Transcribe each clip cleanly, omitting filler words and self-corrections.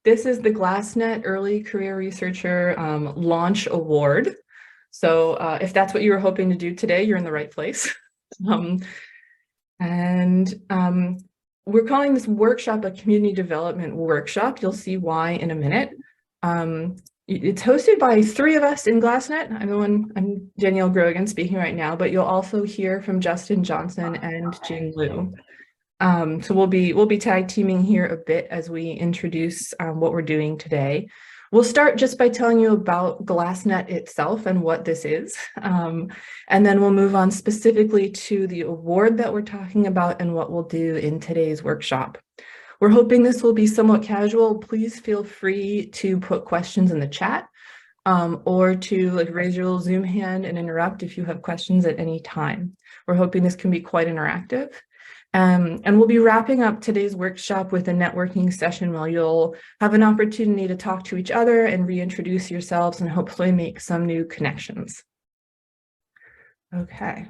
This is the GLASSNET Early Career Researcher Launch Award. So if that's what you were hoping to do today, you're in the right place. um, and we're calling this workshop a community development workshop. You'll see why in a minute. It's hosted by three of us in GLASSNET. I'm Danielle Grogan speaking right now, but you'll also hear from Justin Johnson and Jing Liu. So we'll be tag teaming here a bit as we introduce what we're doing today. We'll start just by telling you about GLASSNET itself and what this is. And then we'll move on specifically to the award that we're talking about and what we'll do in today's workshop. We're hoping this will be somewhat casual. Please feel free to put questions in the chat or to raise your little Zoom hand and interrupt if you have questions at any time. We're hoping this can be quite interactive. And we'll be wrapping up today's workshop with a networking session where you'll have an opportunity to talk to each other and reintroduce yourselves and hopefully make some new connections. Okay,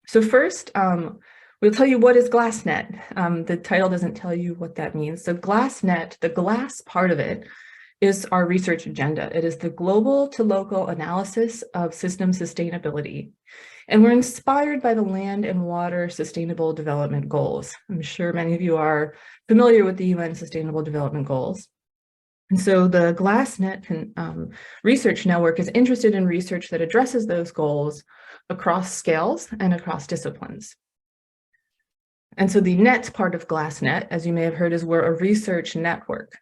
so first, we'll tell you what is GLASSNET. The title doesn't tell you what that means. So GLASSNET, the glass part of it, is our research agenda. It is the global to local analysis of system sustainability. And we're inspired by the Land and Water Sustainable Development Goals. I'm sure many of you are familiar with the UN Sustainable Development Goals. And so the GLASSNET research network is interested in research that addresses those goals across scales and across disciplines. And so the net part of GLASSNET, as you may have heard, is we're a research network.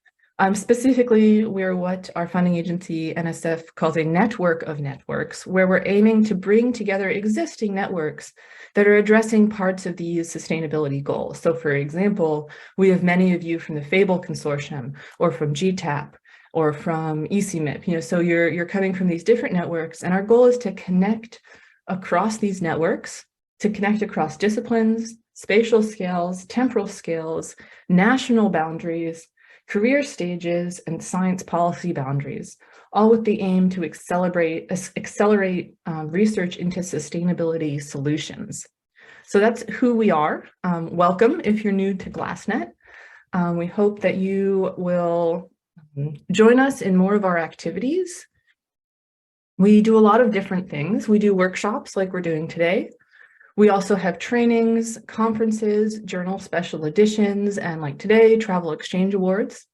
Specifically, we're what our funding agency, NSF, calls a network of networks, where we're aiming to bring together existing networks that are addressing parts of these sustainability goals. So for example, we have many of you from the FABLE Consortium or from GTAP or from ECMIP, so you're coming from these different networks, and our goal is to connect across these networks, to connect across disciplines, spatial scales, temporal scales, national boundaries, career stages, and science policy boundaries, all with the aim to accelerate research into sustainability solutions. So that's who we are. Welcome if you're new to GLASSNET. We hope that you will join us in more of our activities. We do a lot of different things. We do workshops like we're doing today. We also have trainings, conferences, journal special editions, and like today, travel exchange awards.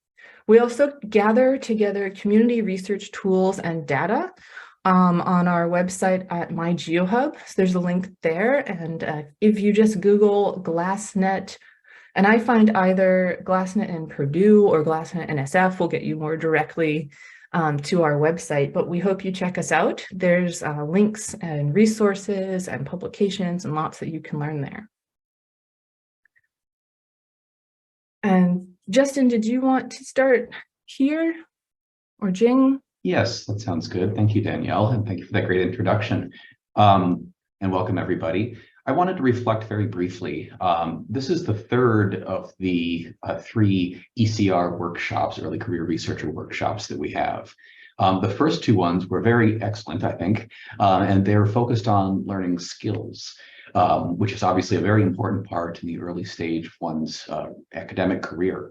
We also gather together community research tools and data on our website at MyGeoHub. So there's a link there. And if you just Google GLASSNET, and I find either GLASSNET in Purdue or GLASSNET NSF will get you more directly to our website, but we hope you check us out. There's links and resources and publications and lots that you can learn there. And Justin, did you want to start here or Jing? Yes, that sounds good. Thank you, Danielle, and thank you for that great introduction. And welcome, everybody. I wanted to reflect very briefly. This is the third of the three ECR workshops, early career researcher workshops that we have. The first two ones were very excellent, I think, and they're focused on learning skills, which is obviously a very important part in the early stage of one's academic career.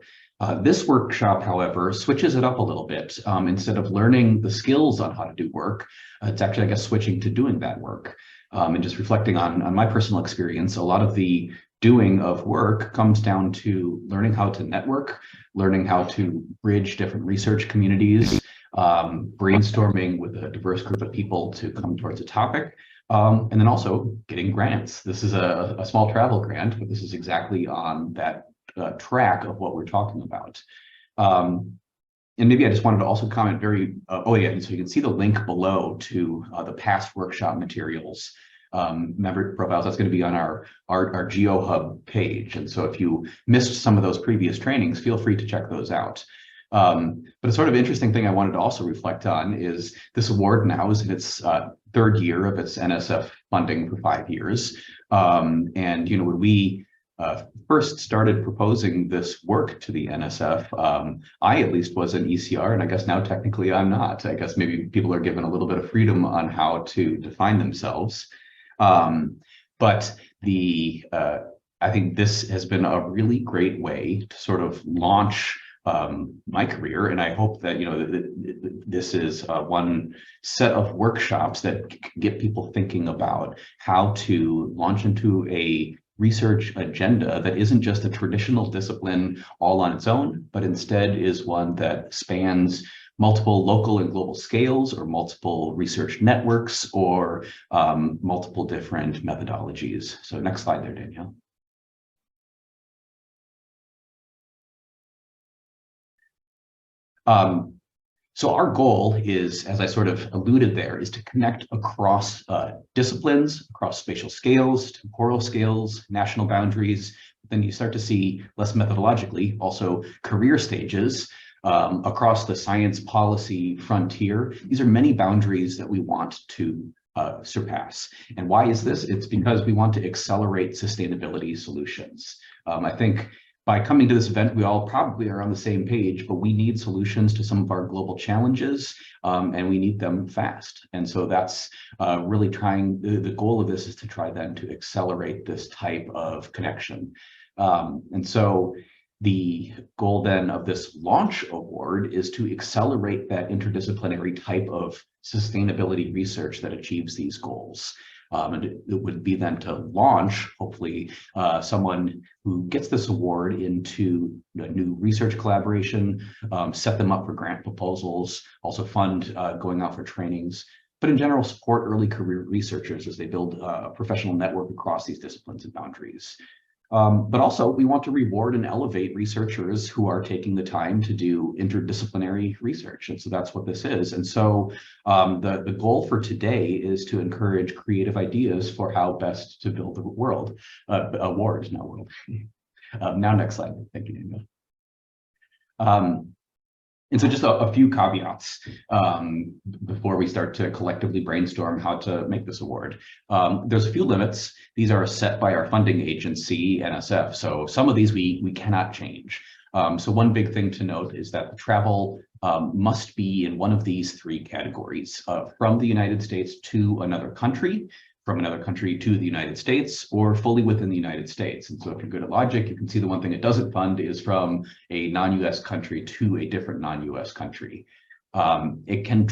This workshop, however, switches it up a little bit. Instead of learning the skills on how to do work, it's actually, I guess, switching to doing that work. And just reflecting on my personal experience, a lot of the doing of work comes down to learning how to network, learning how to bridge different research communities, brainstorming with a diverse group of people to come towards a topic, and then also getting grants. This is a small travel grant, but this is exactly on that track of what we're talking about. And maybe I just wanted to also comment so you can see the link below to the past workshop materials, member profiles. That's going to be on our GeoHub page. And so if you missed some of those previous trainings, feel free to check those out. But a sort of interesting thing I wanted to also reflect on is this award now is in its third year of its NSF funding for 5 years. And when we first started proposing this work to the NSF, I at least was an ECR, and I guess now technically I'm not. I guess maybe people are given a little bit of freedom on how to define themselves. But I think this has been a really great way to sort of launch my career. And I hope that, this is one set of workshops that get people thinking about how to launch into a research agenda that isn't just a traditional discipline all on its own, but instead is one that spans multiple local and global scales, or multiple research networks, or multiple different methodologies. So next slide there, Danielle. So our goal is, as I sort of alluded there, is to connect across disciplines, across spatial scales, temporal scales, national boundaries. Then you start to see, less methodologically, also career stages across the science policy frontier. These are many boundaries that we want to surpass. And why is this? It's because we want to accelerate sustainability solutions. I think by coming to this event, we all probably are on the same page, but we need solutions to some of our global challenges, and we need them fast. And so that's really trying, the goal of this is to try then to accelerate this type of connection. And so the goal then of this launch award is to accelerate that interdisciplinary type of sustainability research that achieves these goals. And it would be then to launch, hopefully, someone who gets this award into a new research collaboration, set them up for grant proposals, also fund going out for trainings, but in general, support early career researchers as they build a professional network across these disciplines and boundaries. But also, we want to reward and elevate researchers who are taking the time to do interdisciplinary research. And so that's what this is. And so the goal for today is to encourage creative ideas for how best to build the world, award, not world. Now, next slide. Thank you, Danielle. And so just a few caveats before we start to collectively brainstorm how to make this award. There's a few limits. These are set by our funding agency, NSF. So some of these we cannot change. So one big thing to note is that the travel must be in one of these three categories: from the United States to another country, from another country to the United States, or fully within the United States. And so if you're good at logic, you can see the one thing it doesn't fund is from a non-US country to a different non-US country. It can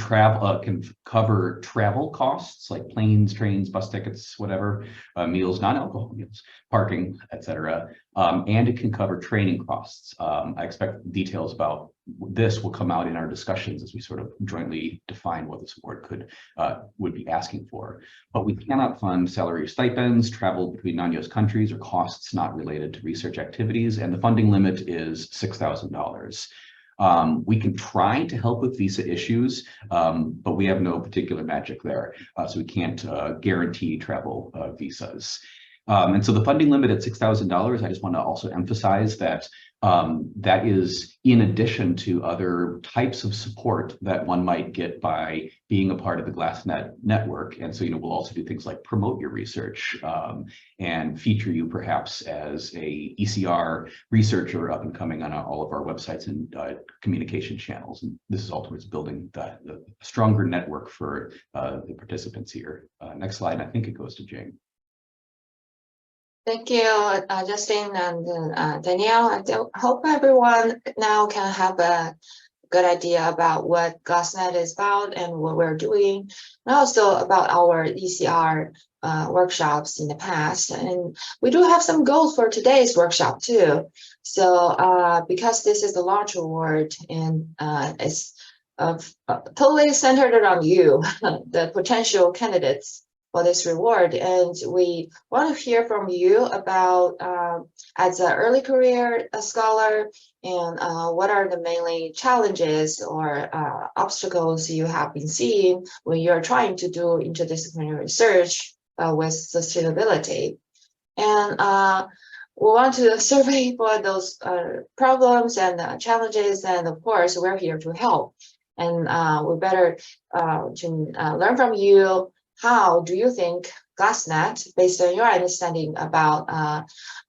cover travel costs like planes, trains, bus tickets, whatever, meals, non-alcohol meals, parking, etc. And it can cover training costs. I expect details about this will come out in our discussions as we sort of jointly define what this award would be asking for. But we cannot fund salary or stipends, travel between non-US countries, or costs not related to research activities. And the funding limit is $6,000. We can try to help with visa issues, but we have no particular magic there. So we can't guarantee travel visas. And so the funding limit at $6,000, I just want to also emphasize that that is in addition to other types of support that one might get by being a part of the GLASSNET network. And so, we'll also do things like promote your research and feature you perhaps as a ECR researcher up and coming on all of our websites and communication channels. And this is all towards building the stronger network for the participants here. Next slide, I think it goes to Jing. Thank you, Justin and Danielle. I hope everyone now can have a good idea about what GLASSNET is about and what we're doing, and also about our ECR workshops in the past. And we do have some goals for today's workshop too. So because this is the launch award and it's totally centered around you, the potential candidates for this reward, and we want to hear from you about as an early career scholar, and what are the mainly challenges or obstacles you have been seeing when you're trying to do interdisciplinary research with sustainability. And we want to survey for those problems and challenges, and of course we're here to help. And we better to learn from you. How do you think GLASSNET, based on your understanding about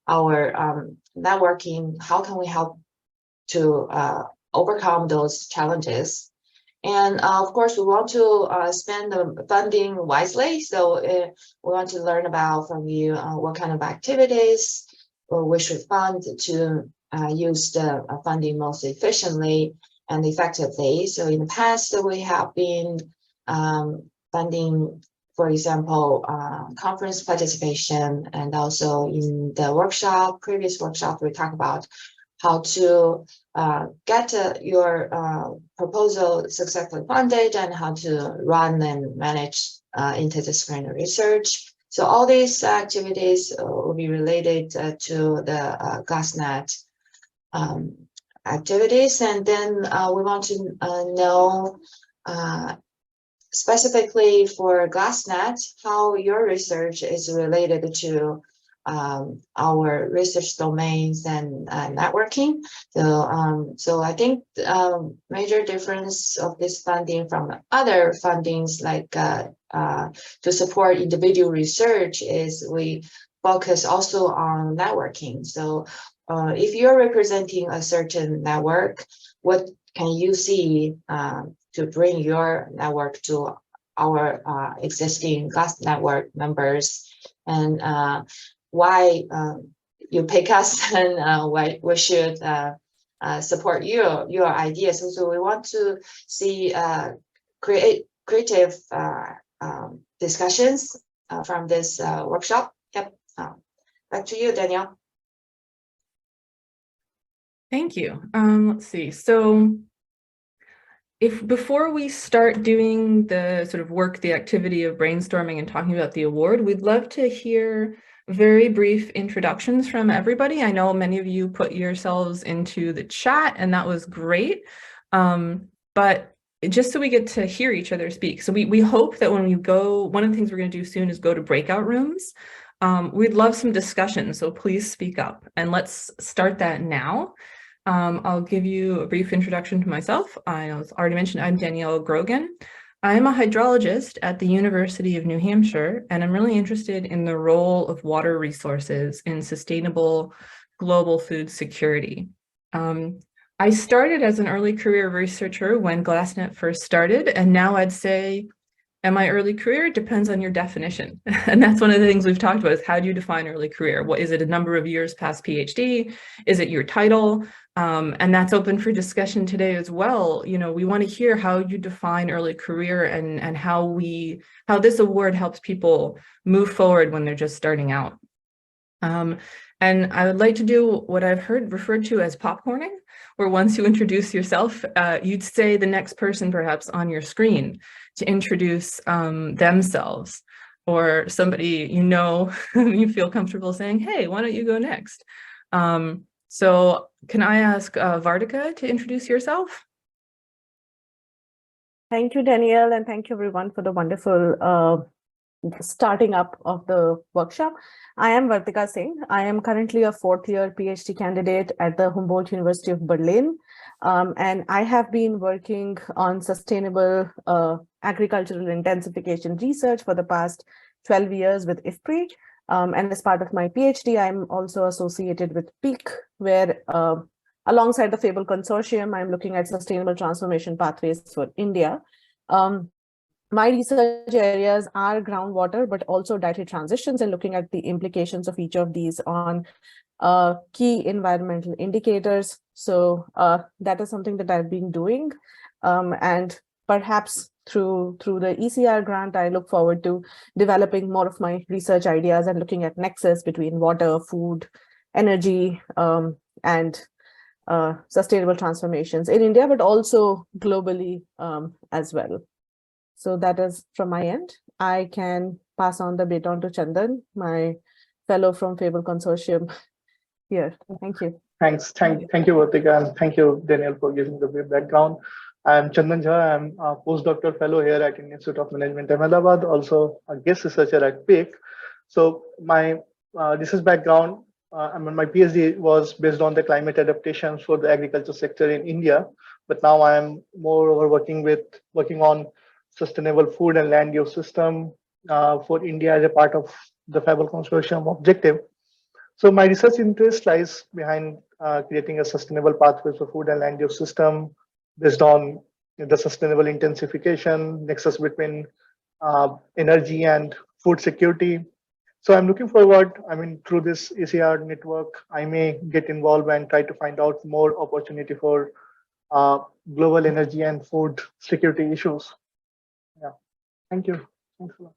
our networking, how can we help to overcome those challenges? And of course, we want to spend the funding wisely. So we want to learn about from you what kind of activities we should fund to use the funding most efficiently and effectively. So in the past, we have been funding, for example, conference participation, and also in the previous workshop, we talked about how to get your proposal successfully funded and how to run and manage interdisciplinary research. So all these activities will be related to the GLASSNET activities. And then we want to know specifically for GLASSNET, how your research is related to our research domains and networking. So I think major difference of this funding from other fundings like to support individual research is we focus also on networking. So if you're representing a certain network, what can you see to bring your network to our existing GLASS network members, and why you pick us, and why we should support your ideas. So we want to see creative discussions from this workshop. Yep. Back to you, Danielle. Thank you. Let's see. So before we start doing the sort of work, the activity of brainstorming and talking about the award, we'd love to hear very brief introductions from everybody. I know many of you put yourselves into the chat, and that was great. But just so we get to hear each other speak. So we hope that when we go, one of the things we're going to do soon is go to breakout rooms. We'd love some discussion, so please speak up, and let's start that now. I'll give you a brief introduction to myself. I was already mentioned, I'm Danielle Grogan. I'm a hydrologist at the University of New Hampshire, and I'm really interested in the role of water resources in sustainable global food security. I started as an early career researcher when GLASSNET first started, and now I'd say, and my early career depends on your definition. And that's one of the things we've talked about is how do you define early career? What is it, a number of years past PhD? Is it your title? And that's open for discussion today as well. You know, we want to hear how you define early career and how this award helps people move forward when they're just starting out. And I would like to do what I've heard referred to as popcorning, where once you introduce yourself, you'd say the next person perhaps on your screen to introduce themselves, or somebody you feel comfortable saying, hey, why don't you go next? So can I ask Vartika to introduce yourself? Thank you, Danielle, and thank you everyone for the wonderful starting up of the workshop. I am Vartika Singh. I am currently a fourth-year PhD candidate at the Humboldt University of Berlin, and I have been working on sustainable agricultural intensification research for the past 12 years with IFPRI. And as part of my PhD, I'm also associated with PEAK, where alongside the FABLE Consortium, I'm looking at sustainable transformation pathways for India. My research areas are groundwater, but also dietary transitions, and looking at the implications of each of these on key environmental indicators. So that is something that I've been doing. And perhaps through the ECR grant, I look forward to developing more of my research ideas and looking at nexus between water, food, energy, and sustainable transformations in India, but also globally as well. So that is from my end. I can pass on the baton to Chandan, my fellow from FABLE Consortium here. Thank you. Thanks. Thank you, Vartika, and thank you, Danielle, for giving the brief background. I'm Chandan Jha. I'm a postdoctoral fellow here at Indian Institute of Management, Ahmedabad, also a guest researcher at PIC. So my research background, my PhD was based on the climate adaptation for the agriculture sector in India, but now I am moreover working on sustainable food and land use system for India as a part of the FABLE Consortium objective. So my research interest lies behind creating a sustainable pathway for food and land use system based on the sustainable intensification, nexus between energy and food security, So I'm looking forward, I mean, through this ACR network, I may get involved and try to find out more opportunity for global energy and food security issues. Yeah, thank you. Thanks a lot.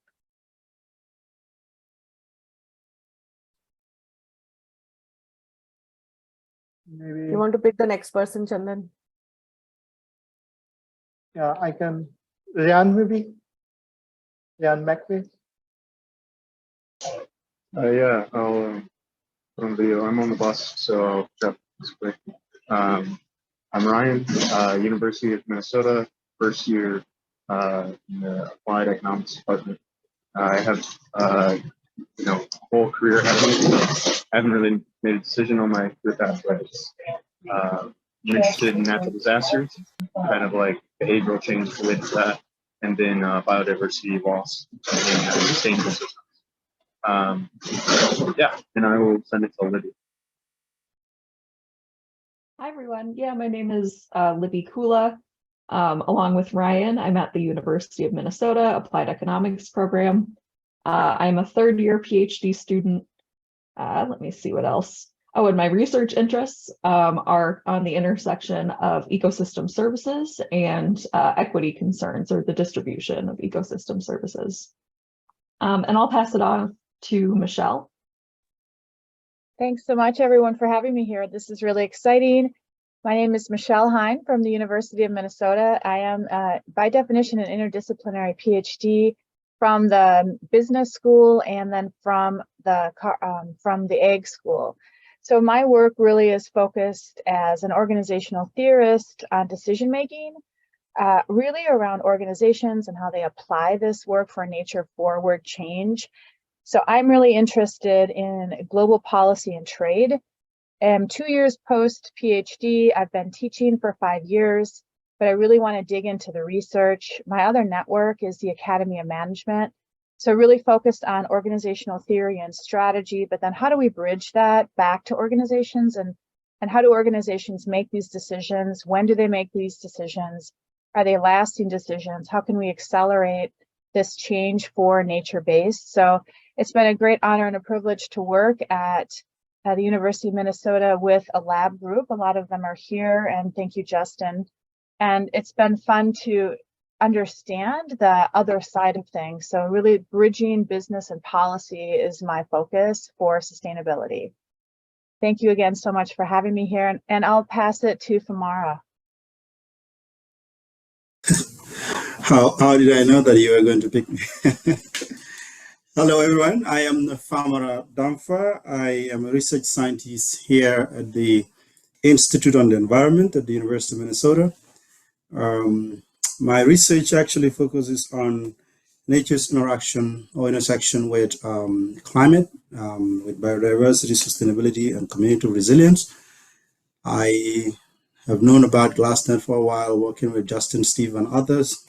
Maybe, You want to pick the next person, Chandan? yeah, I can. Ryan, maybe? Ryan McVeigh? Yeah, I'll put on video. I'm on the bus, so I'll jump this quick. I'm Ryan, University of Minnesota, first year in the Applied Economics Department. I have whole career ahead of me, so I haven't really made a decision on my career path, but I'm interested in natural disasters, kind of like behavioral change related to that, and then biodiversity loss in sustainable systems. Yeah, and I will send it to Libby. Hi, everyone. Yeah, my name is Libby Kula. Along with Ryan, I'm at the University of Minnesota Applied Economics program. I'm a third-year PhD student. Let me see what else. Oh, and my research interests are on the intersection of ecosystem services and equity concerns, or the distribution of ecosystem services. And I'll pass it on to Michelle. Thanks so much, everyone, for having me here. This is really exciting. My name is Michelle Hein from the University of Minnesota. I am, by definition, an interdisciplinary PhD from the business school and then from the ag school. So my work really is focused as an organizational theorist on decision making, really around organizations and how they apply this work for nature forward change. So I'm really interested in global policy and trade. 2 years post PhD, I've been teaching for 5 years, but I really want to dig into the research. My other network is the Academy of Management. So really focused on organizational theory and strategy, but then how do we bridge that back to organizations, and how do organizations make these decisions? When do they make these decisions? Are they lasting decisions? How can we accelerate this change for nature-based? So it's been a great honor and a privilege to work at the University of Minnesota with a lab group. A lot of them are here, and thank you, Justin. And it's been fun to understand the other side of things. So really bridging business and policy is my focus for sustainability. Thank you again so much for having me here, and I'll pass it to Famara. How did I know that you were going to pick me? Hello, everyone. I am Famara Damfa. I am a research scientist here at the Institute on the Environment at the University of Minnesota. My research actually focuses on nature's interaction or intersection with climate, with biodiversity, sustainability, and community resilience. I have known about GLASSNET for a while, working with Justin, Steve, and others.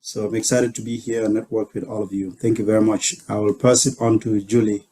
So I'm excited to be here and network with all of you. Thank you very much. I will pass it on to Julie.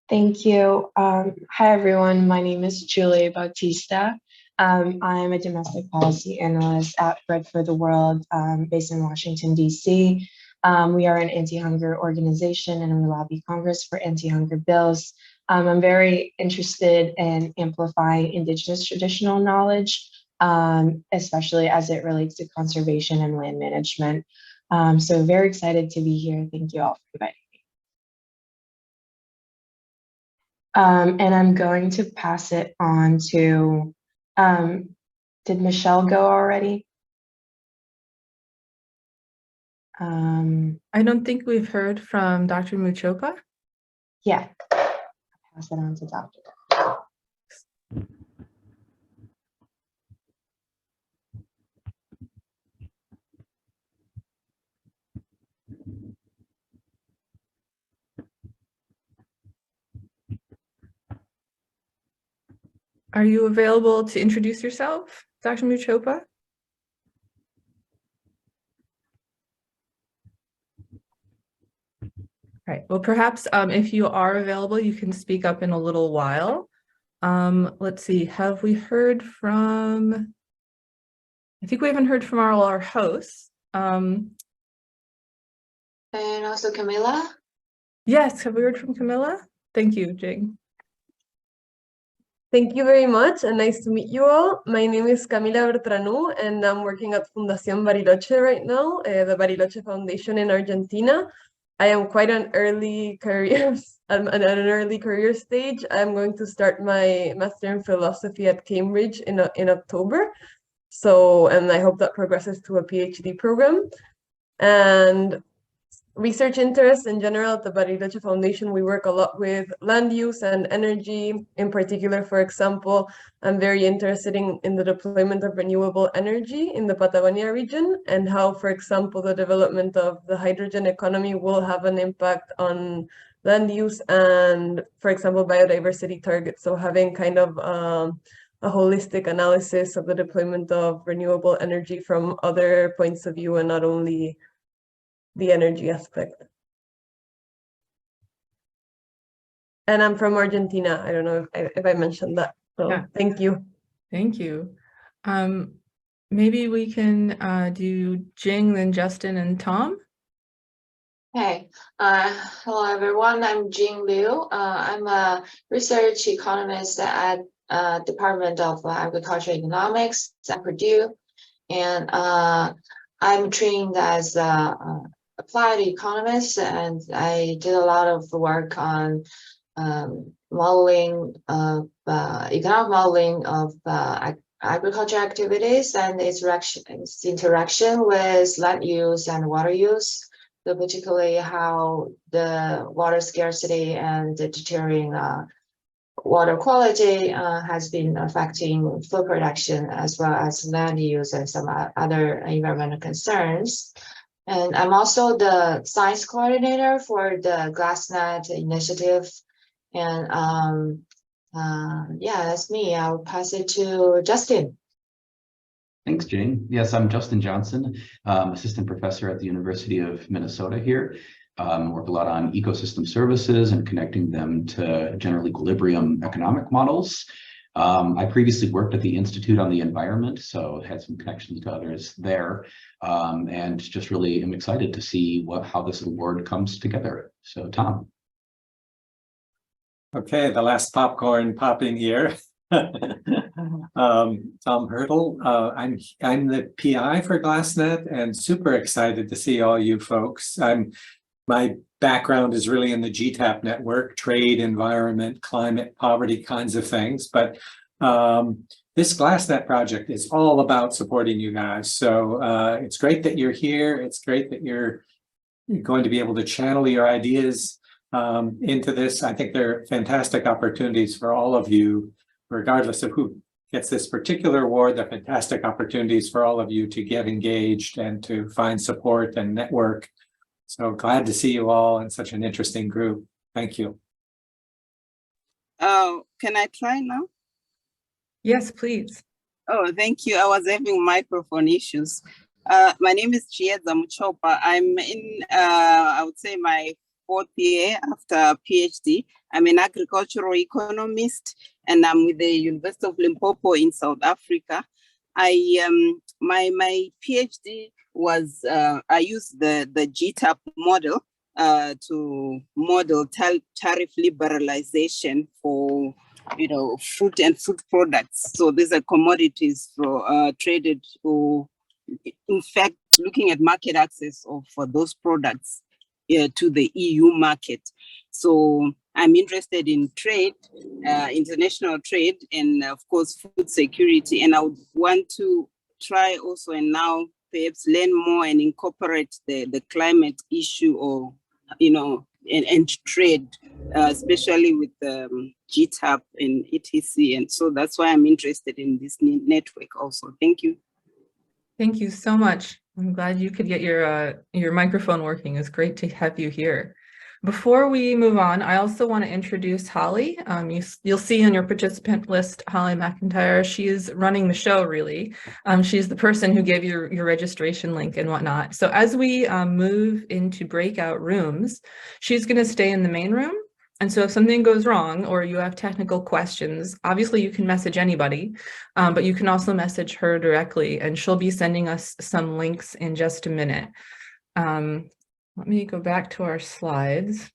Thank you. Hi, everyone. My name is Julie Bautista. I'm a domestic policy analyst at Bread for the World, based in Washington, D.C. We are an anti-hunger organization, and we lobby Congress for anti-hunger bills. I'm very interested in amplifying Indigenous traditional knowledge, especially as it relates to conservation and land management. So very excited to be here. Thank you all for inviting me. And I'm going to pass it on to, did Michelle go already? I don't think we've heard from Dr. Muchopa. Yeah, I'll pass it on to Dr. Are you available to introduce yourself, Dr. Muchopa? Right. Well, perhaps if you are available, you can speak up in a little while. Let's see. Have we heard from? I think we haven't heard from our hosts. And also Camilla. Yes, have we heard from Camilla? Thank you, Jing. Thank you very much and nice to meet you all. My name is Camila Bertranu and I'm working at Fundación Bariloche right now, the Bariloche Foundation in Argentina. I am quite an early career, at an early career stage. I'm going to start my master in philosophy at Cambridge in October. So, and I hope that progresses to a PhD program. And research interests in general at the Bariloche Foundation, we work a lot with land use and energy. In particular, for example, I'm very interested in the deployment of renewable energy in the Patagonia region and how, for example, the development of the hydrogen economy will have an impact on land use and, for example, biodiversity targets. So having kind of a holistic analysis of the deployment of renewable energy from other points of view and not only the energy aspect. And I'm from Argentina. I don't know if I mentioned that. So Yeah. Thank you. Thank you. Maybe we can do Jing, then Justin and Tom. Hey, hello everyone. I'm Jing Liu. I'm a research economist at Department of Agriculture Economics at Purdue, and I'm trained as applied economist, and I did a lot of work on modeling of economic modeling of agriculture activities and its interaction with land use and water use. So particularly how the water scarcity and the deteriorating water quality has been affecting food production as well as land use and some other environmental concerns. And I'm also the science coordinator for the GLASSNET initiative. And yeah, that's me. I'll pass it to Justin. Thanks, Jing. Yes, I'm Justin Johnson, assistant professor at the University of Minnesota here. Work a lot on ecosystem services and connecting them to general equilibrium economic models. I previously worked at the Institute on the Environment, so had some connections to others there, and just really am excited to see how this award comes together. So, Tom. Okay, the last popcorn popping here. Tom Hurdle. I'm the PI for GLASSNET and super excited to see all you folks. My background is really in the GTAP network, trade, environment, climate, poverty kinds of things. But this GLASSNET project is all about supporting you guys. So it's great that you're here. It's great that you're going to be able to channel your ideas into this. I think there are fantastic opportunities for all of you, regardless of who gets this particular award. There are fantastic opportunities for all of you to get engaged and to find support and network. So glad to see you all in such an interesting group. Thank you. Can I try now? Yes, please. Oh, thank you. I was having microphone issues. My name is Chieza Muchopa. I'm in, I would say, my 4th year after a PhD. I'm an agricultural economist, and I'm with the University of Limpopo in South Africa. My PhD was I used the GTAP model to model tariff liberalization for fruit and food products. So these are commodities for traded, or in fact looking at market access for those products to the EU market. So I'm interested in trade, international trade, and of course food security. And I would want to try also and now perhaps learn more and incorporate the climate issue, or and trade, especially with GTAP and ETC. And so that's why I'm interested in this network also. Thank you. Thank you so much. I'm glad you could get your microphone working. It's great to have you here. Before we move on, I also want to introduce Holly. You'll see on your participant list, Holly McIntyre. She is running the show, really. She's the person who gave you your registration link and whatnot. So as we move into breakout rooms, she's going to stay in the main room. And so if something goes wrong or you have technical questions, obviously you can message anybody, but you can also message her directly, and she'll be sending us some links in just a minute. let me go back to our slides.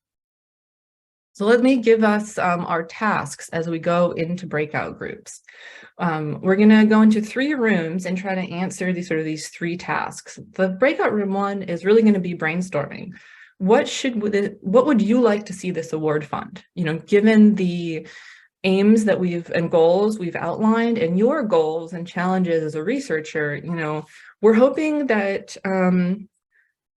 So let me give us our tasks as we go into breakout groups. We're going to go into 3 rooms and try to answer these 3 tasks. The breakout room 1 is really going to be brainstorming. What would you like to see this award fund? You know, given the aims that and goals we've outlined and your goals and challenges as a researcher, you know, we're hoping that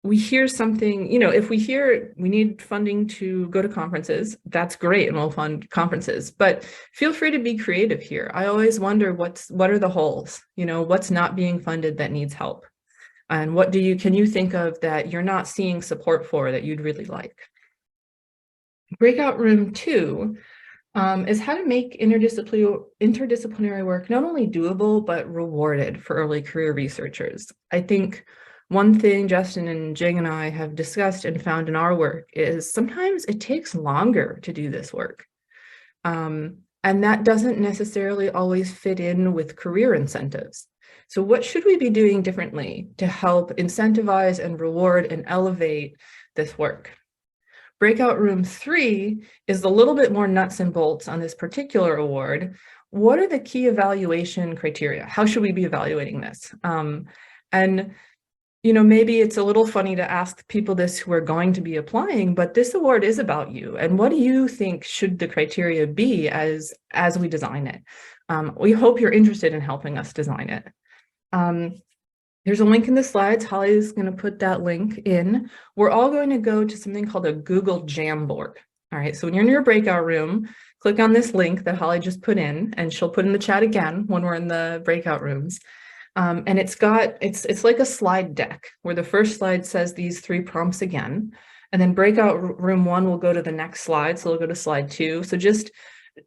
we hear something, you know, if we hear we need funding to go to conferences, that's great, and we'll fund conferences, but feel free to be creative here. I always wonder what are the holes, you know, what's not being funded that needs help? And what can you think of that you're not seeing support for that you'd really like? Breakout room 2 is how to make interdisciplinary work not only doable, but rewarded for early career researchers. I think one thing Justin and Jing and I have discussed and found in our work is sometimes it takes longer to do this work. And that doesn't necessarily always fit in with career incentives. So what should we be doing differently to help incentivize and reward and elevate this work? Breakout room 3 is a little bit more nuts and bolts on this particular award. What are the key evaluation criteria? How should we be evaluating this? And you know, maybe it's a little funny to ask people this who are going to be applying, but this award is about you. And what do you think should the criteria be as we design it? We hope you're interested in helping us design it. There's a link in the slides. Holly is going to put that link in. We're all going to go to something called a Google Jamboard. All right, so when you're in your breakout room, click on this link that Holly just put in, and she'll put in the chat again when we're in the breakout rooms. And it's like a slide deck where the first slide says these 3 prompts again, and then breakout room 1 will go to the next slide. So we'll go to slide 2. So just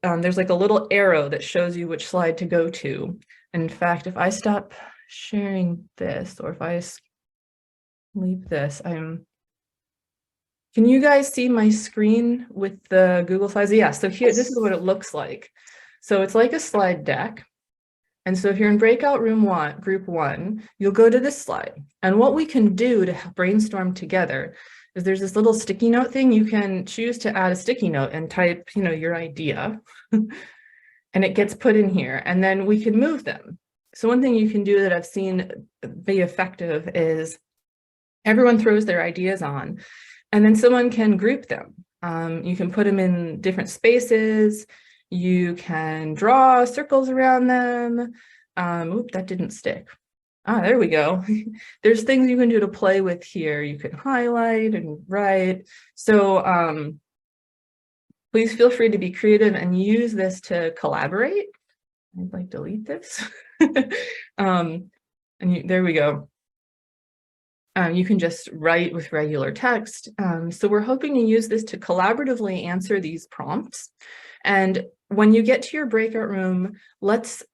there's like a little arrow that shows you which slide to go to. And in fact, if I stop sharing this, or if I leave this, can you guys see my screen with the Google slides? Yeah, so here, this is what it looks like. So it's like a slide deck. And so if you're in breakout room 1, group 1, you'll go to this slide. And what we can do to brainstorm together is there's this little sticky note thing. You can choose to add a sticky note and type, you know, your idea, and it gets put in here, and then we can move them. So one thing you can do that I've seen be effective is everyone throws their ideas on, and then someone can group them. You can put them in different spaces. You can draw circles around them. Oop, that didn't stick. Ah, there we go. There's things you can do to play with here. You can highlight and write. So please feel free to be creative and use this to collaborate. I'd like to delete this. There we go. You can just write with regular text. So we're hoping to use this to collaboratively answer these prompts. And when you get to your breakout room,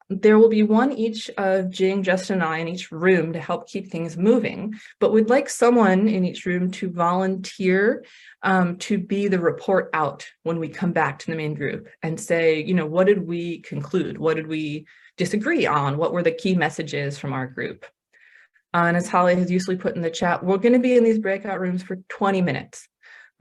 there will be one each of Jing, Justin, and I in each room to help keep things moving. But we'd like someone in each room to volunteer to be the report out when we come back to the main group and say, you know, what did we conclude? What did we disagree on? What were the key messages from our group? And as Holly has usually put in the chat, we're going to be in these breakout rooms for 20 minutes.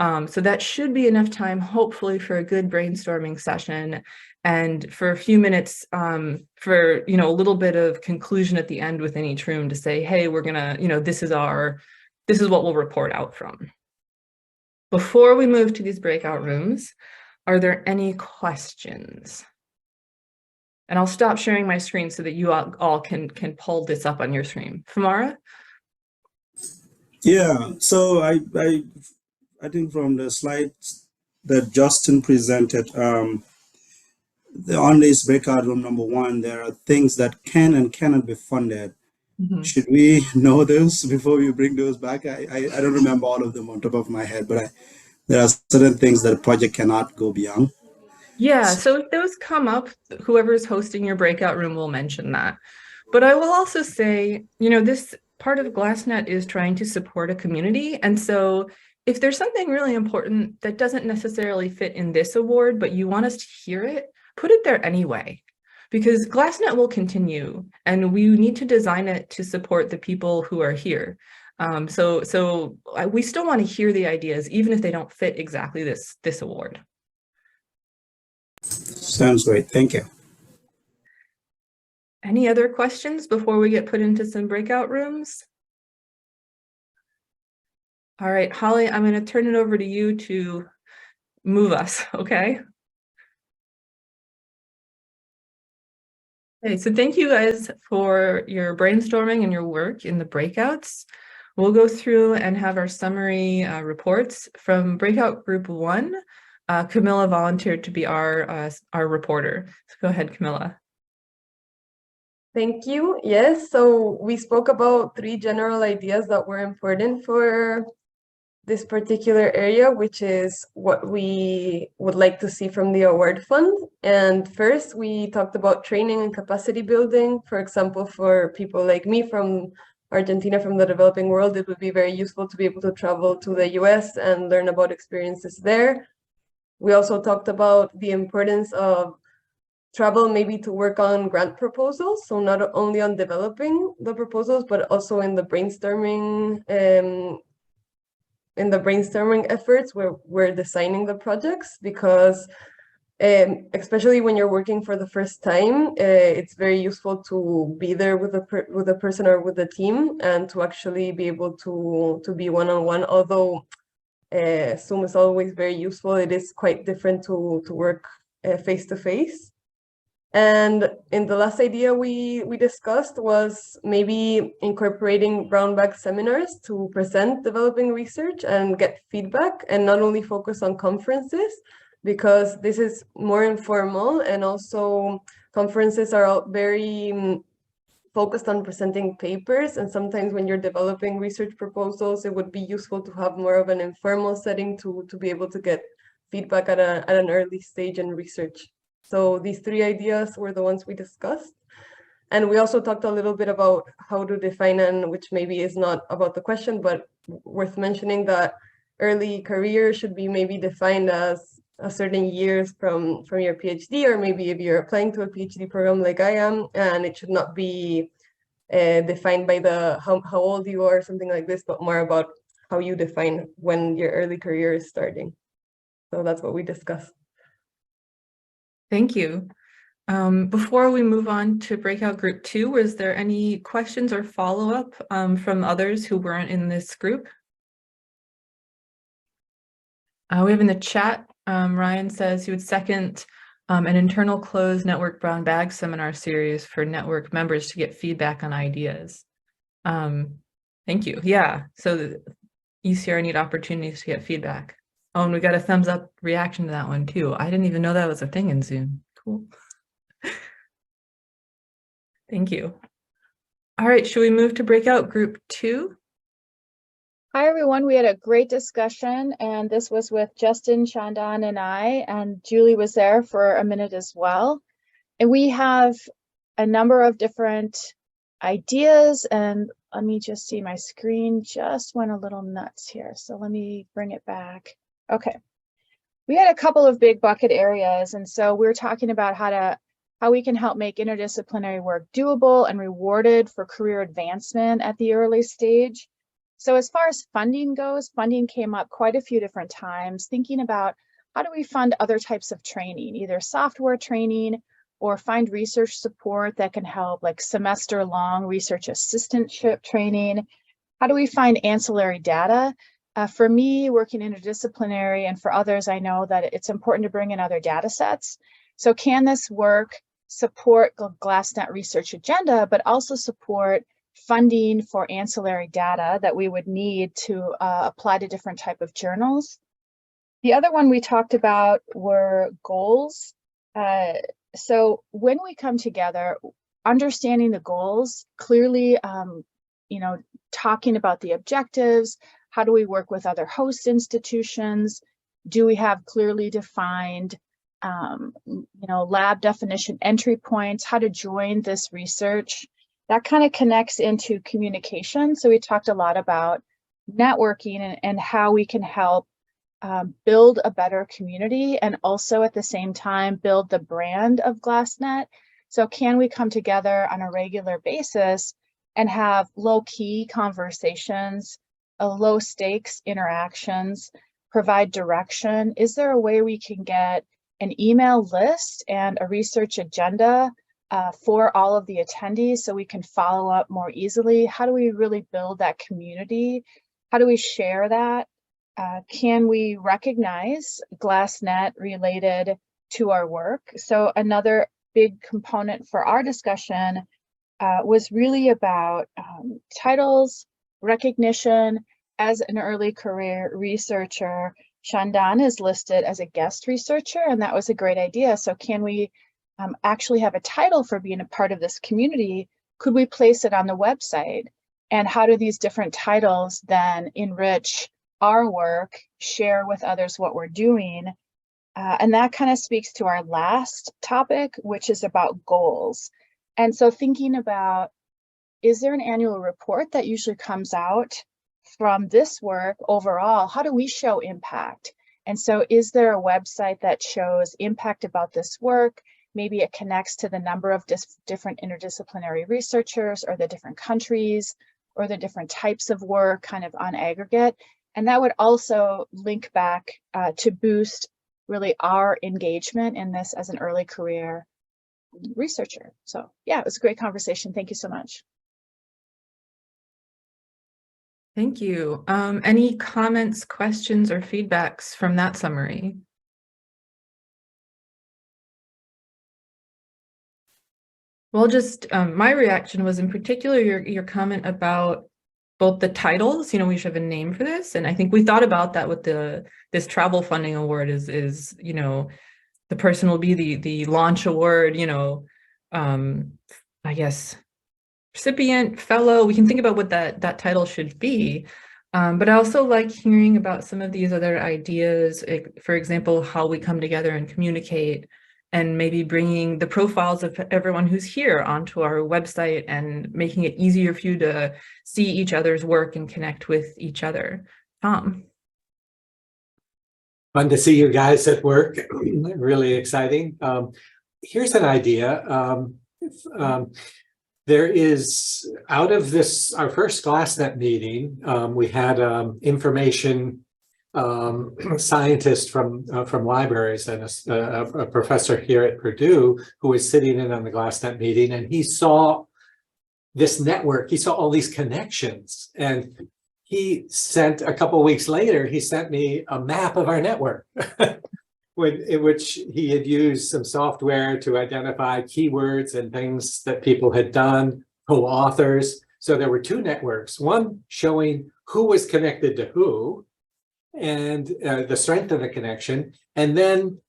So that should be enough time, hopefully, for a good brainstorming session and for a few minutes for, you know, a little bit of conclusion at the end within each room to say, hey, we're gonna, you know, this is what we'll report out from. Before we move to these breakout rooms, are there any questions? And I'll stop sharing my screen so that you all can pull this up on your screen. Famara? Yeah, so I think from the slides that Justin presented, on this breakout room number 1, there are things that can and cannot be funded. Mm-hmm. Should we know those before we bring those back? I don't remember all of them on top of my head, but there are certain things that a project cannot go beyond. Yeah, so if those come up, whoever's hosting your breakout room will mention that. But I will also say, you know, this part of GLASSNET is trying to support a community. And so if there's something really important that doesn't necessarily fit in this award, but you want us to hear it, put it there anyway, because GLASSNET will continue and we need to design it to support the people who are here. We still want to hear the ideas, even if they don't fit exactly this award. Sounds great. Thank you. Any other questions before we get put into some breakout rooms? All right, Holly, I'm going to turn it over to you to move us, okay? Okay, so thank you guys for your brainstorming and your work in the breakouts. We'll go through and have our summary reports from breakout group 1. Camilla volunteered to be our reporter. So go ahead, Camilla. Thank you. Yes, so we spoke about 3 general ideas that were important for this particular area, which is what we would like to see from the award fund. And first, we talked about training and capacity building. For example, for people like me from Argentina, from the developing world, it would be very useful to be able to travel to the US and learn about experiences there. We also talked about the importance of travel, maybe to work on grant proposals. So not only on developing the proposals, but also in the brainstorming efforts where we're designing the projects, because especially when you're working for the first time, it's very useful to be there with a person or with a team, and to actually be able to be one-on-one. Although Zoom is always very useful, it is quite different to work face-to-face. And in the last idea we discussed was maybe incorporating brown bag seminars to present developing research and get feedback, and not only focus on conferences, because this is more informal, and also conferences are very focused on presenting papers, and sometimes when you're developing research proposals, it would be useful to have more of an informal setting to be able to get feedback at an early stage in research. So these 3 ideas were the ones we discussed. And we also talked a little bit about how to define, and which maybe is not about the question, but worth mentioning, that early career should be maybe defined as a certain years from your PhD, or maybe if you're applying to a PhD program like I am, and it should not be defined by how old you are or something like this, but more about how you define when your early career is starting. So that's what we discussed. Thank you. Before we move on to breakout group 2, was there any questions or follow-up from others who weren't in this group? We have in the chat, Ryan says he would second an internal closed network brown bag seminar series for network members to get feedback on ideas. Thank you. Yeah, so ECR need opportunities to get feedback. Oh, and we got a thumbs up reaction to that one too. I didn't even know that was a thing in Zoom. Cool. Thank you. All right, should we move to breakout group 2? Hi, everyone. We had a great discussion, and this was with Justin, Chandan, and I, and Julie was there for a minute as well. And we have a number of different ideas, and let me just see, my screen just went a little nuts here. So let me bring it back. Okay. We had a couple of big bucket areas, and so we're talking about how we can help make interdisciplinary work doable and rewarded for career advancement at the early stage. So as far as funding goes, funding came up quite a few different times, thinking about how do we fund other types of training, either software training or find research support that can help, like semester-long research assistantship training. How do we find ancillary data? For me, working interdisciplinary, and for others, I know that it's important to bring in other data sets. So can this work support the GLASSNET research agenda, but also support funding for ancillary data that we would need to apply to different type of journals? The other one we talked about were goals. So when we come together, understanding the goals, clearly, talking about the objectives, how do we work with other host institutions? Do we have clearly defined lab definition entry points, how to join this research? That kind of connects into communication. So we talked a lot about networking and how we can help build a better community, and also at the same time build the brand of GLASSNET. So can we come together on a regular basis and have low-key conversations, low stakes interactions, provide direction? Is there a way we can get an email list and a research agenda for all of the attendees so we can follow up more easily? How do we really build that community? How do we share that? Can we recognize GLASSNET related to our work? So another big component for our discussion was really about titles, recognition. As an early career researcher, Shandan is listed as a guest researcher, and that was a great idea. So can we actually have a title for being a part of this community? Could we place it on the website? And how do these different titles then enrich our work, share with others what we're doing? And that kind of speaks to our last topic, which is about goals. And so thinking about, is there an annual report that usually comes out from this work overall? How do we show impact? And so is there a website that shows impact about this work? Maybe it connects to the number of different interdisciplinary researchers, or the different countries, or the different types of work kind of on aggregate. And that would also link back to boost really our engagement in this as an early career researcher. So yeah, it was a great conversation. Thank you so much. Thank you. Any comments, questions, or feedbacks from that summary? Well, just my reaction was in particular your comment about both the titles. We should have a name for this, and I think we thought about that with this travel funding award. Is the person will be the launch award. I guess recipient, fellow. We can think about what that title should be. But I also like hearing about some of these other ideas. For example, how we come together and communicate, and maybe bringing the profiles of everyone who's here onto our website and making it easier for you to see each other's work and connect with each other. Tom. Fun to see you guys at work. Really exciting. Here's an idea. There is, out of this, our first GLASSNET meeting, we had information scientist from libraries and a professor here at Purdue who was sitting in on the GLASSNET meeting, and he saw this network. He saw all these connections, and he sent, a couple of weeks later, he sent me a map of our network in which he had used some software to identify keywords and things that people had done, co-authors. So there were two networks, one showing who was connected to who, and the strength of the connection. And then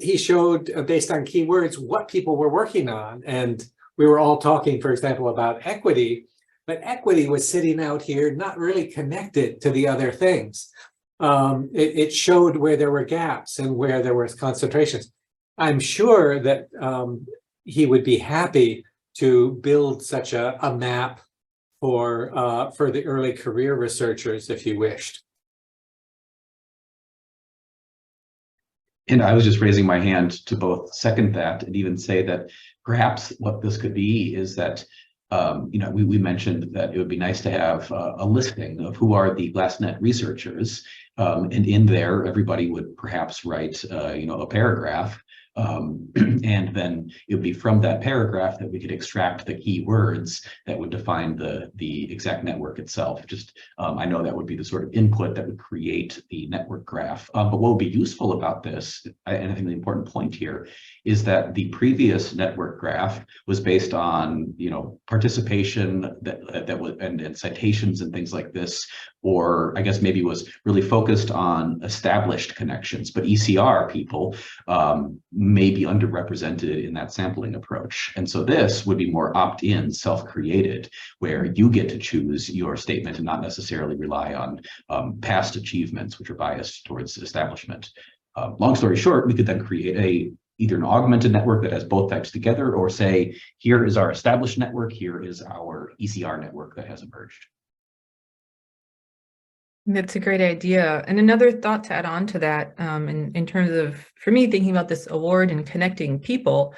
he showed, based on keywords, what people were working on. And we were all talking, for example, about equity, but equity was sitting out here not really connected to the other things. It showed where there were gaps and where there were concentrations. I'm sure that he would be happy to build such a map for the early career researchers if you wished. And I was just raising my hand to both second that and even say that perhaps what this could be is that, we mentioned that it would be nice to have a listing of who are the GLASSNET researchers. And in there, everybody would perhaps write, a paragraph. And then it would be from that paragraph that we could extract the key words that would define the exact network itself. Just, I know that would be the sort of input that would create the network graph. But what would be useful about this, and I think the important point here, is that the previous network graph was based on, participation that was and citations and things like this, or I guess maybe was really focused on established connections, but ECR people may be underrepresented in that sampling approach. And so this would be more opt-in, self-created, where you get to choose your statement and not necessarily rely on past achievements, which are biased towards establishment. Long story short, we could then create either an augmented network that has both types together, or say, here is our established network, here is our ECR network that has emerged. That's a great idea. And another thought to add on to that, in terms of, for me, thinking about this award and connecting people,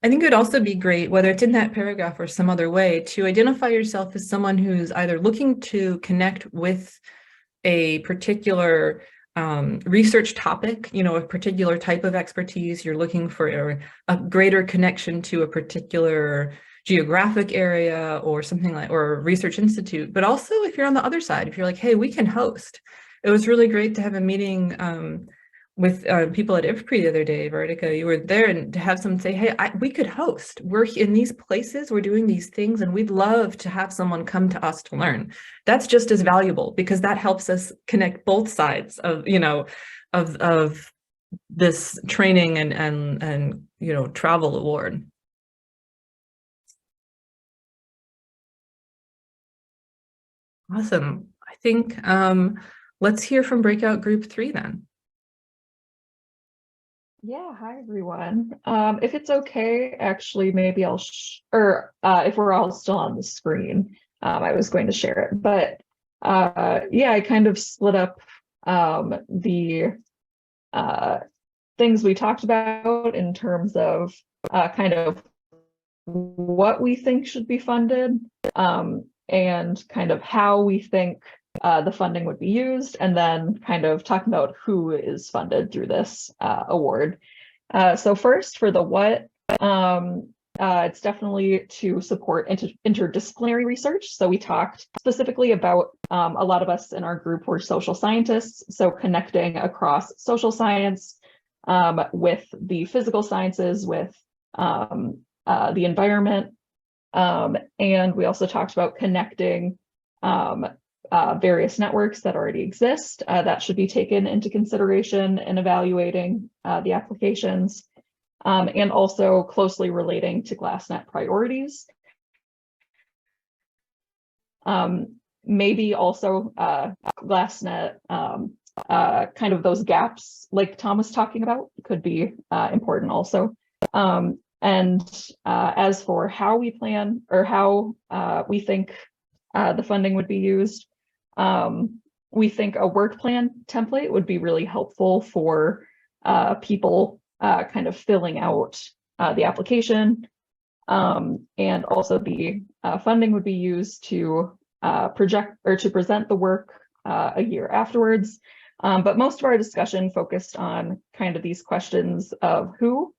I think it would also be great, whether it's in that paragraph or some other way, to identify yourself as someone who's either looking to connect with a particular research topic, a particular type of expertise, you're looking for a greater connection to a particular geographic area or something like, or a research institute, but also if you're on the other side, if you're like, hey, we can host. It was really great to have a meeting with people at IFPRI the other day. Vertica, you were there, and to have someone say, hey, we could host. We're in these places, we're doing these things, and we'd love to have someone come to us to learn. That's just as valuable, because that helps us connect both sides of, of this training and travel award. Awesome. I think let's hear from breakout group 3 then. Yeah, hi everyone. If it's okay, actually, maybe I'll, if we're all still on the screen, I was going to share it, but yeah, I kind of split up the things we talked about in terms of kind of what we think should be funded, and kind of how we think the funding would be used, and then kind of talking about who is funded through this award. So first, for the what, it's definitely to support interdisciplinary research. So we talked specifically about, a lot of us in our group were social scientists, so connecting across social science with the physical sciences, with the environment, and we also talked about connecting various networks that already exist that should be taken into consideration in evaluating the applications, and also closely relating to GLASSNET priorities. Maybe also GLASSNET, kind of those gaps like Tom was talking about could be important also. And as for how we plan, or how we think the funding would be used, we think a work plan template would be really helpful for people kind of filling out the application. And also the funding would be used to project or to present the work a year afterwards. But most of our discussion focused on kind of these questions of who.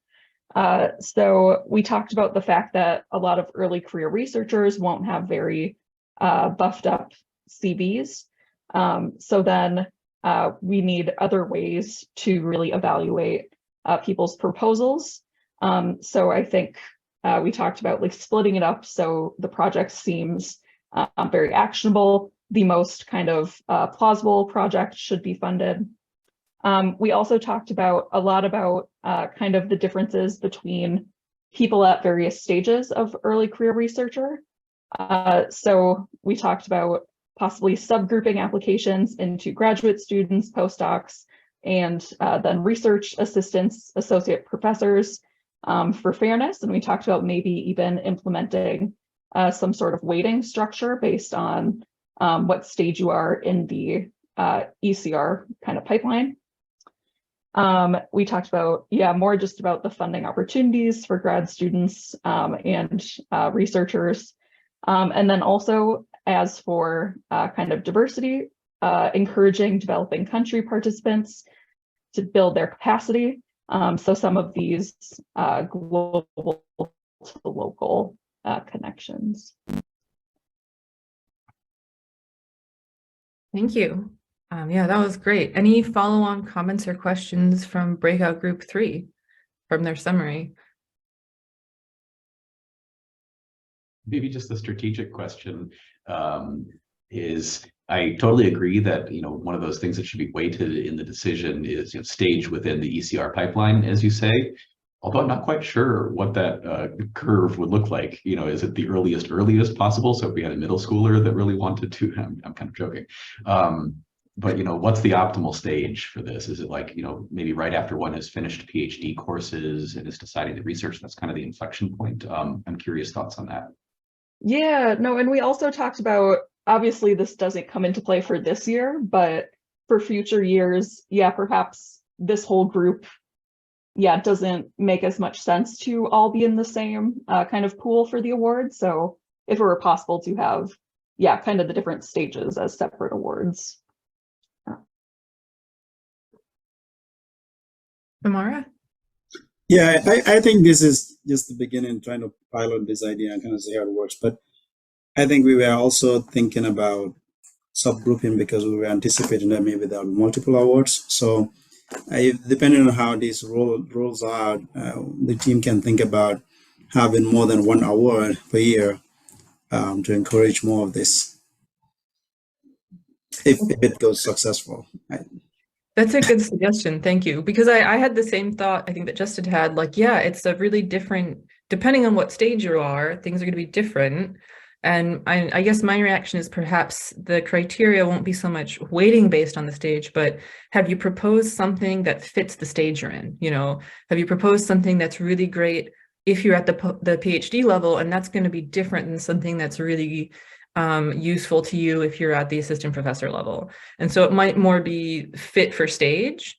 So we talked about the fact that a lot of early career researchers won't have very buffed up CVs. So then we need other ways to really evaluate people's proposals. So I think we talked about like splitting it up so the project seems very actionable. The most kind of plausible project should be funded. We also talked about a lot about kind of the differences between people at various stages of early career researcher. So we talked about possibly subgrouping applications into graduate students, postdocs, and then research assistants, associate professors for fairness. And we talked about maybe even implementing some sort of weighting structure based on what stage you are in the ECR kind of pipeline. We talked about, more just about the funding opportunities for grad students and researchers. And then also as for kind of diversity, encouraging developing country participants to build their capacity. So some of these global to local connections. Thank you. Yeah, that was great. Any follow-on comments or questions from breakout group 3 from their summary? Maybe just the strategic question is, I totally agree that, one of those things that should be weighted in the decision is, stage within the ECR pipeline, as you say. Although I'm not quite sure what that curve would look like. Is it the earliest possible? So if we had a middle schooler that really wanted to, I'm kind of joking. But what's the optimal stage for this? Is it like, maybe right after one has finished PhD courses and is deciding to research? That's kind of the inflection point. I'm curious thoughts on that. Yeah, no, and we also talked about, obviously this doesn't come into play for this year, but for future years, perhaps this whole group yeah, it doesn't make as much sense to all be in the same kind of pool for the award. So if it were possible to have, yeah, kind of the different stages as separate awards. Amara? Yeah, I think this is just the beginning, trying to pilot this idea and kind of see how it works. But I think we were also thinking about subgrouping because we were anticipating that maybe there are multiple awards. So depending on how this rolls out, the team can think about having more than one award per year to encourage more of this, if it goes successful. That's a good suggestion. Thank you. Because I had the same thought, I think that Justin had, like, yeah, it's a really different, depending on what stage you are, things are going to be different. And I guess my reaction is perhaps the criteria won't be so much weighting based on the stage, but have you proposed something that fits the stage you're in? You know, have you proposed something that's really great if you're at the PhD level, and that's going to be different than something that's really useful to you if you're at the assistant professor level. And so it might more be fit for stage.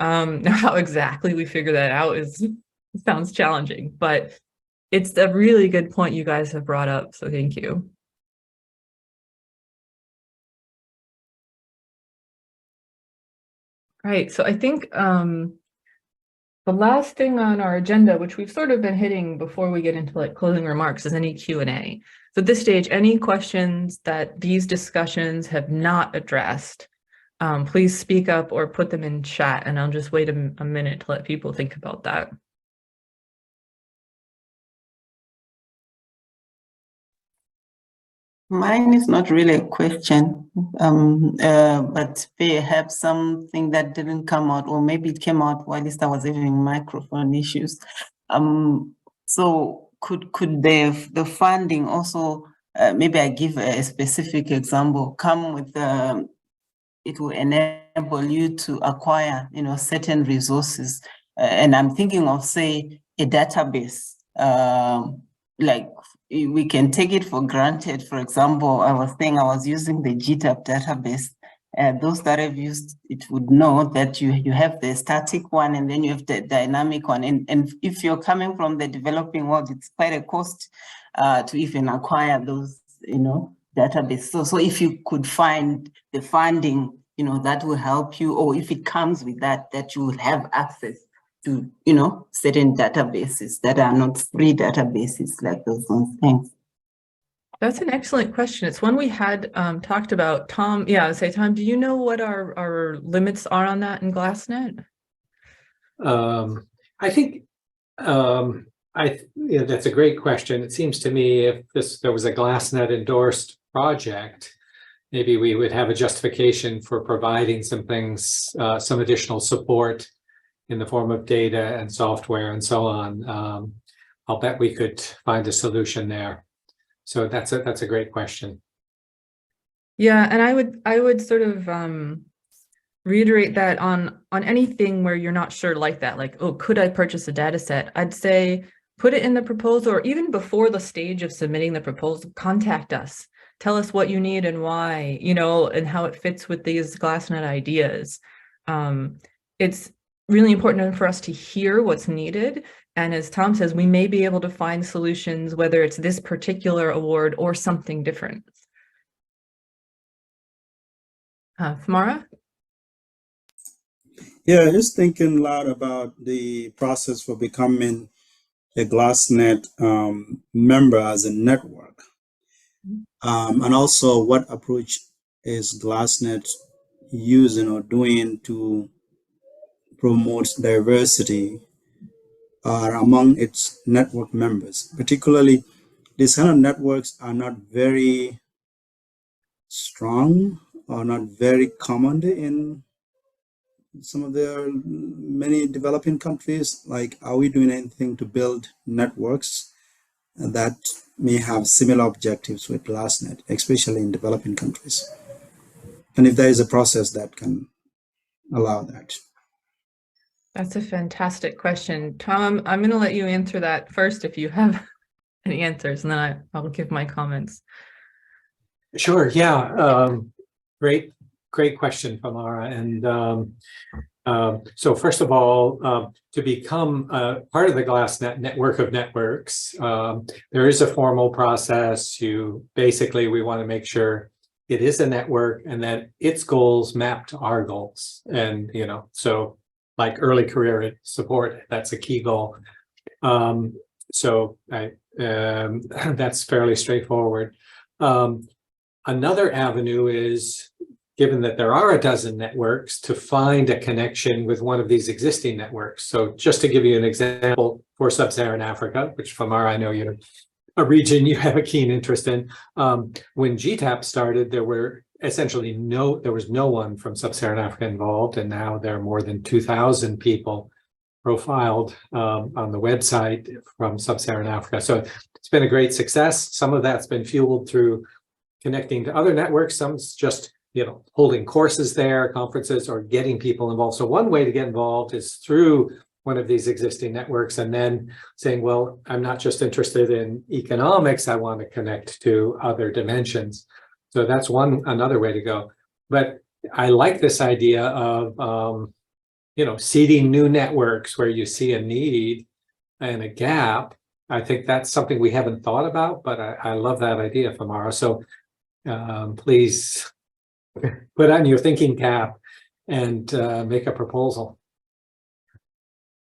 Now how exactly we figure that out sounds challenging, but it's a really good point you guys have brought up, so thank you. Right, so I think the last thing on our agenda, which we've sort of been hitting before we get into like closing remarks, is any Q&A. So at this stage, any questions that these discussions have not addressed, please speak up or put them in chat, and I'll just wait a minute to let people think about that. Mine is not really a question, but perhaps something that didn't come out, or maybe it came out while I was having microphone issues. So could the funding also, maybe I give a specific example, come with it will enable you to acquire, certain resources, and I'm thinking of, say, a database, like. We can take it for granted. For example, I was saying I was using the GTAP database. Those that have used it would know that you have the static one and then you have the dynamic one. And if you're coming from the developing world, it's quite a cost to even acquire those, database. So if you could find the funding, that will help you, or if it comes with that you will have access to, certain databases that are not free databases like those ones. Thanks. That's an excellent question. It's one we had talked about. Tom, yeah, Tom, do you know what our limits are on that in GLASSNet? I think that's a great question. It seems to me if there was a GLASSNet endorsed project, maybe we would have a justification for providing some things, some additional support in the form of data and software and so on. I'll bet we could find a solution there. So that's a great question. Yeah, and I would sort of reiterate that on anything where you're not sure like that, like, oh, could I purchase a data set? I'd say put it in the proposal, or even before the stage of submitting the proposal, contact us. Tell us what you need and why, and how it fits with these GLASSNet ideas. It's really important for us to hear what's needed. And as Tom says, we may be able to find solutions, whether it's this particular award or something different. Famara? Yeah, just thinking loud about the process for becoming a GLASSNet member as a network. And also what approach is GLASSNet using or doing to promote diversity among its network members. Particularly, these kind of networks are not very strong or not very common in some of the many developing countries. Like, are we doing anything to build networks that may have similar objectives with GLASSNet, especially in developing countries? And if there is a process that can allow that. That's a fantastic question. Tom, I'm going to let you answer that first if you have any answers, and then I'll give my comments. Sure, yeah. Great question, Famara. And So first of all, to become part of the GLASSNET network of networks, there is a formal process. We want to make sure it is a network and that its goals map to our goals. And, so like early career support, that's a key goal. That's fairly straightforward. Another avenue is, given that there are a dozen networks, to find a connection with one of these existing networks. So just to give you an example, for Sub-Saharan Africa, which Famara, I know you're a region you have a keen interest in. When GTAP started, there was no one from Sub-Saharan Africa involved, and now there are more than 2,000 people profiled on the website from Sub-Saharan Africa. So it's been a great success. Some of that's been fueled through connecting to other networks. Some's just holding courses there, conferences, or getting people involved. So one way to get involved is through one of these existing networks, and then saying, well, I'm not just interested in economics, I want to connect to other dimensions. So that's another way to go. But I like this idea of, seeding new networks where you see a need and a gap. I think that's something we haven't thought about, but I love that idea, Famara. So please put on your thinking cap and make a proposal.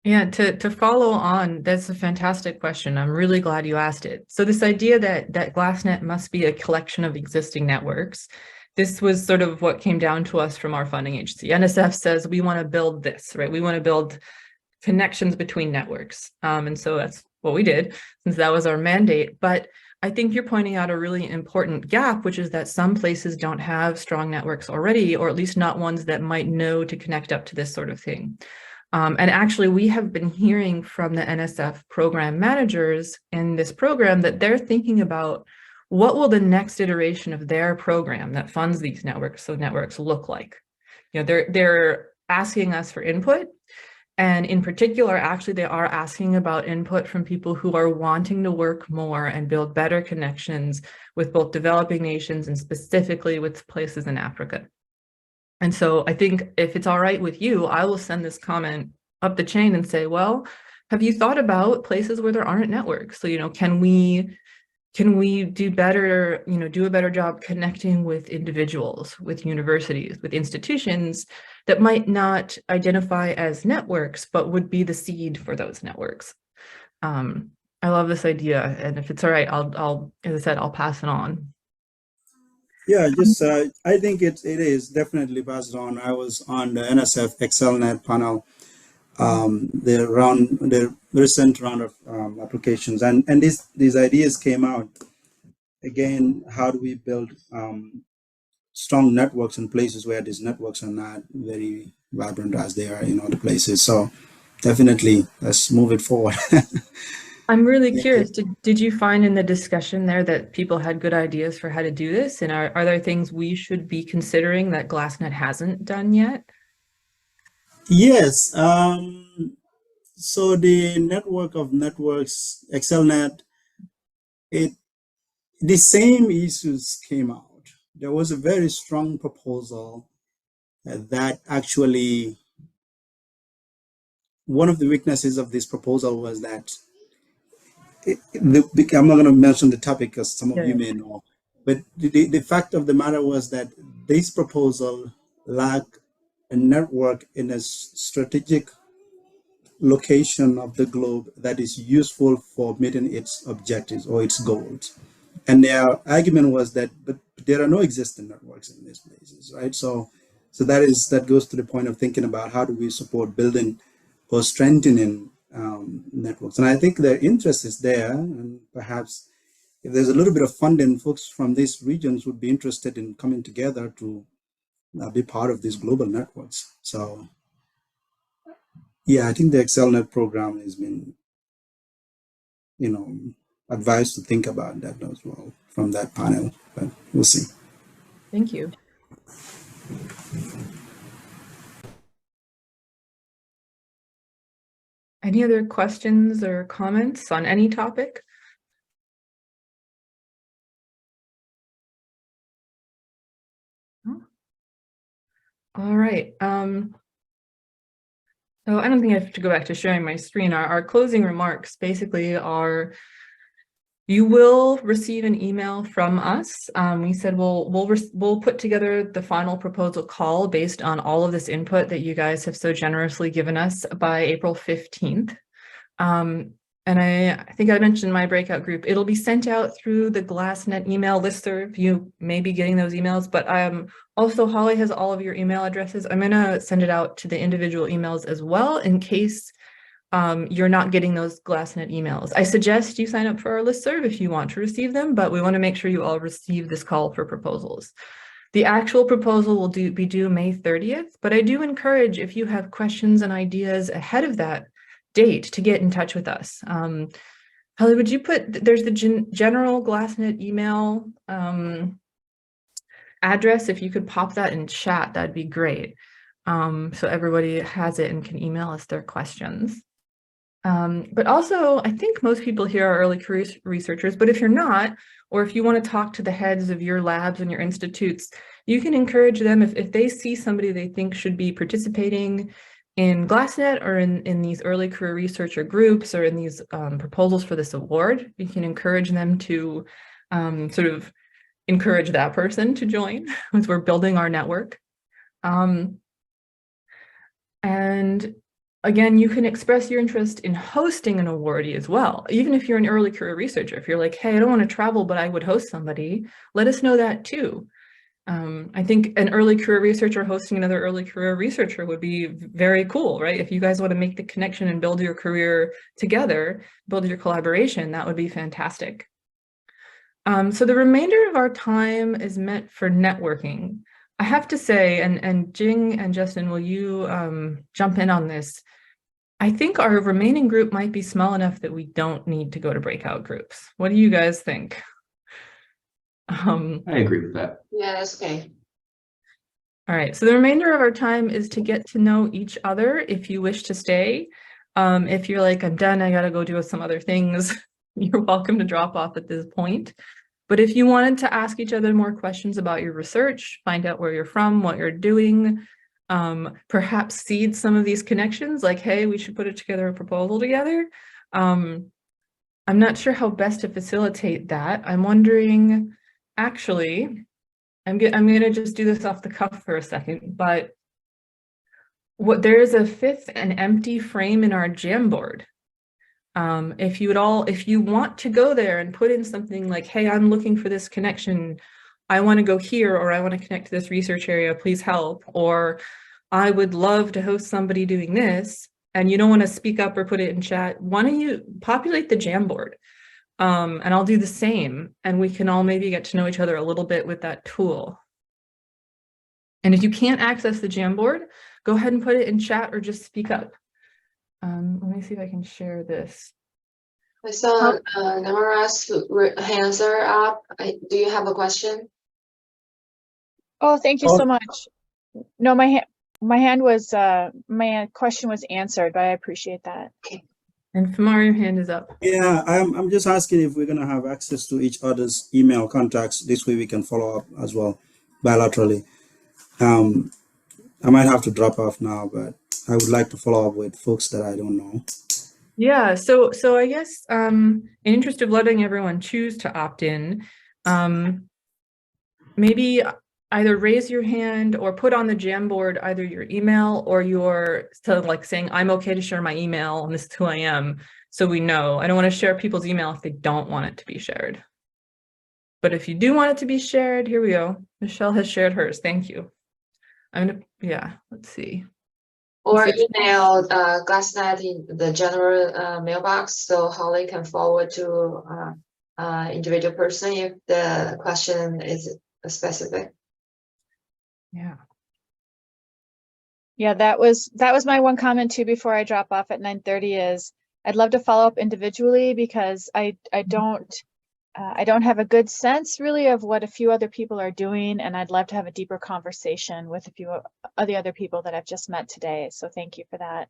Yeah, to follow on, that's a fantastic question. I'm really glad you asked it. So this idea that GLASSNET must be a collection of existing networks, this was sort of what came down to us from our funding agency. NSF says we want to build this, right? We want to build connections between networks. And so that's what we did, since that was our mandate. But I think you're pointing out a really important gap, which is that some places don't have strong networks already, or at least not ones that might know to connect up to this sort of thing. And actually, we have been hearing from the NSF program managers in this program that they're thinking about what will the next iteration of their program that funds these networks look like. They're asking us for input. And in particular, actually, they are asking about input from people who are wanting to work more and build better connections with both developing nations and specifically with places in Africa. And so I think if it's all right with you, I will send this comment up the chain and say, well, have you thought about places where there aren't networks? So, can we do better, do a better job connecting with individuals, with universities, with institutions that might not identify as networks, but would be the seed for those networks. I love this idea. And if it's all right, I'll as I said, I'll pass it on. Yeah, just I think it is definitely passed on. I was on the NSF ExcelNet panel, the recent round of applications, and these ideas came out. Again, how do we build strong networks in places where these networks are not very vibrant as they are in other places? So definitely, let's move it forward. I'm really curious, did you find in the discussion there that people had good ideas for how to do this? And are there things we should be considering that GLASSNET hasn't done yet? Yes. So the network of networks, ExcelNet, the same issues came out. There was a very strong proposal that actually, one of the weaknesses of this proposal was that I'm not going to mention the topic because some of you may know, but the fact of the matter was that this proposal lacked a network in a strategic location of the globe that is useful for meeting its objectives or its goals. And their argument was that, but there are no existing networks in these places, right? So that goes to the point of thinking about how do we support building or strengthening networks. And I think their interest is there, and perhaps if there's a little bit of funding, folks from these regions would be interested in coming together to be part of these global networks. So yeah, I think the ExcelNet program has been, advised to think about that as well from that panel, but we'll see. Thank you. Any other questions or comments on any topic? All right. So I don't think I have to go back to sharing my screen. Our closing remarks basically are, you will receive an email from us. We said we'll put together the final proposal call based on all of this input that you guys have so generously given us by April 15th. And I think I mentioned my breakout group. It'll be sent out through the GLASSNET email listserv. You may be getting those emails, but also Holly has all of your email addresses. I'm gonna send it out to the individual emails as well in case you're not getting those GLASSNET emails. I suggest you sign up for our listserv if you want to receive them, but we want to make sure you all receive this call for proposals. The actual proposal will be due May 30th, but I do encourage, if you have questions and ideas ahead of that date, to get in touch with us. Holly, would you there's the general GLASSNET email address. If you could pop that in chat, that'd be great. So everybody has it and can email us their questions. But also, I think most people here are early career researchers, but if you're not, or if you want to talk to the heads of your labs and your institutes, you can encourage them, if they see somebody they think should be participating in GLASSNET or in these early career researcher groups or in these proposals for this award, you can encourage them to sort of encourage that person to join as we're building our network. And again, you can express your interest in hosting an awardee as well. Even if you're an early career researcher, if you're like, hey, I don't want to travel, but I would host somebody, let us know that too. I think an early career researcher hosting another early career researcher would be very cool, right? If you guys want to make the connection and build your career together, build your collaboration, that would be fantastic. So the remainder of our time is meant for networking. I have to say, and Jing and Justin, will you jump in on this? I think our remaining group might be small enough that we don't need to go to breakout groups. What do you guys think? I agree with that. Yeah, that's okay. All right, so the remainder of our time is to get to know each other if you wish to stay. If you're like, I'm done, I gotta go do some other things, you're welcome to drop off at this point. But if you wanted to ask each other more questions about your research, find out where you're from, what you're doing, perhaps seed some of these connections, like, hey, we should put together a proposal together. I'm not sure how best to facilitate that. I'm wondering, actually, I'm gonna just do this off the cuff for a second, but there is an empty frame in our Jamboard. If you want to go there and put in something like, hey, I'm looking for this connection, I want to go here, or I want to connect to this research area, please help, or I would love to host somebody doing this, and you don't want to speak up or put it in chat, why don't you populate the Jamboard? And I'll do the same, and we can all maybe get to know each other a little bit with that tool. And if you can't access the Jamboard, go ahead and put it in chat or just speak up. Let me see if I can share this. I saw Namara's hands are up. Do you have a question? Oh, thank you so much. No, my hand was my question was answered, but I appreciate that. Okay. And Famar, your hand is up. Yeah, I'm just asking if we're gonna have access to each other's email contacts. This way we can follow up as well bilaterally. I might have to drop off now, but I would like to follow up with folks that I don't know. Yeah, so I guess in interest of letting everyone choose to opt in, maybe either raise your hand or put on the Jamboard either your email or like saying, I'm okay to share my email and this is who I am, so we know. I don't want to share people's email if they don't want it to be shared. But if you do want it to be shared, here we go. Michelle has shared hers. Thank you. Let's see. Or email GLASSNET in the general mailbox, so Holly can forward to individual person if the question is specific. Yeah, that was my one comment too before I drop off at 9:30 is I'd love to follow up individually because I don't have a good sense really of what a few other people are doing, and I'd love to have a deeper conversation with a few of the other people that I've just met today. So thank you for that.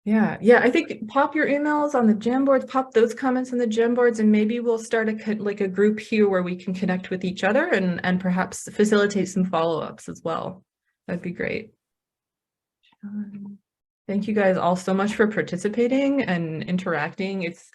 Yeah, I think pop your emails on the Jamboards, pop those comments in the Jamboards, and maybe we'll start a group here where we can connect with each other and perhaps facilitate some follow-ups as well. That'd be great. Thank you guys all so much for participating and interacting. It's